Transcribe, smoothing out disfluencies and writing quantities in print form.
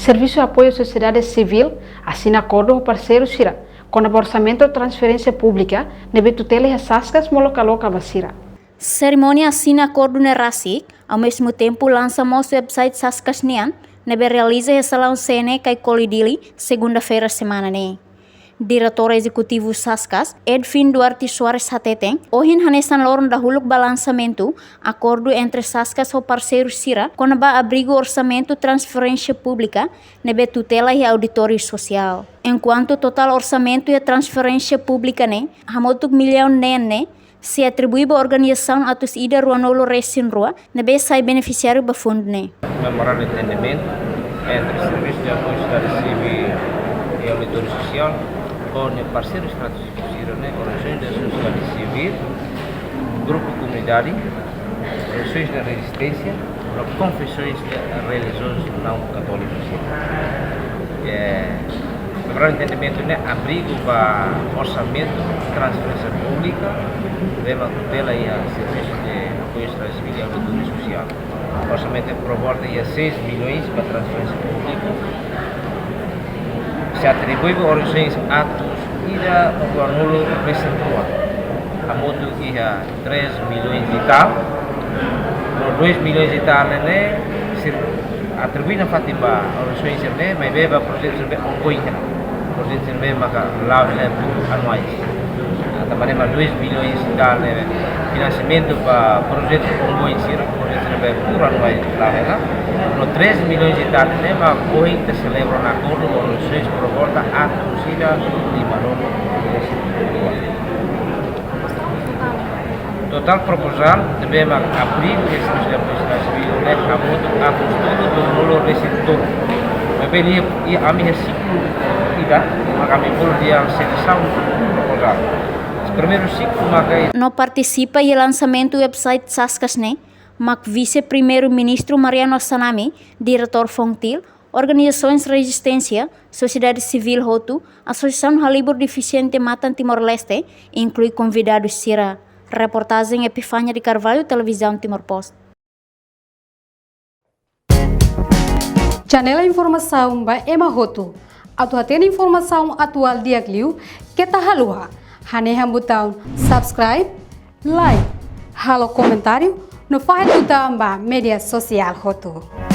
Serviço de Apoio à Sociedade Civil assina acordo com o parceiro Sira, com o orçamento de transferência pública, nebe tutela e sascas molocaloca vacira. Cerimônia assina acordo na RACIC, ao mesmo tempo lançamos o website Saskas Nian, nebe realiza o salão CNE Kai Colidili, segunda-feira semana ne. Diretor Executivo Saskas, Edwin Duarte Soares Hateteng, ohin hanesan lorong dahuluk balançamento, acordo entre Saskas e o parceiro Sira, com a abrigo orçamento transferência pública, nebe tutela e auditório social. Enquanto total orçamento e transferência pública ne, hamotuk milhão ne, se atribui à organização atos ida ruanolo resin rua, nebe sai beneficiário ba fundo ne. Memorando de entendimento entre o Serviço de Apoio à Sociedade Civil e o Auditório Social, com o parceiro estratégico Sira, Organizações da Sociedade Civil, Grupo Comunidade, Relações da Resistência, Confissões Religiosas Não Católicas. Memorando de entendimento, abrigo para orçamento, transferência pública, leva tutela e a serviços de apoio à civil e auditório social. O orçamento é por volta de 6 milhões para transferência pública. Se atribui a organizações atos e o anulo percentual. A modo que há 3 milhões e tal, por 2 milhões e tal, se atribui na Fatima organizações, mas beba projetos ongoing. Projetos maka lá anuais. Também 2 milhões e tal financiamento para projetos ongoing, projetos por anuais lá. No 3 milhões e tal, mas hoje se celebra um acordo com os seis por volta a torcida de Manolo. Total proposal também abrigo esse serviço de apoio à civil, a custódia do Manolo receptor. Bem, e a minha ciclo tidak, maka kami pun dia seleção proposal. Primeiro ciclo maka No participa e lançamento do website Saskas ne, Mac Vice-Primeiro-Ministro Mariano Sanami, Diretor Fontil, Organizações Resistência, Sociedade Civil Hotu, Associação Halibur Deficiente Matan Timor-Leste, inclui convidados Sira. Reportagem Epifânia de Carvalho, Televisão Timor-Post. Janela Informação by Emma Hotu. Atuatena informação atual diagliu, kita halua. Haneha botão subscribe, like, halo comentário, no faz botão ba media social Hotu.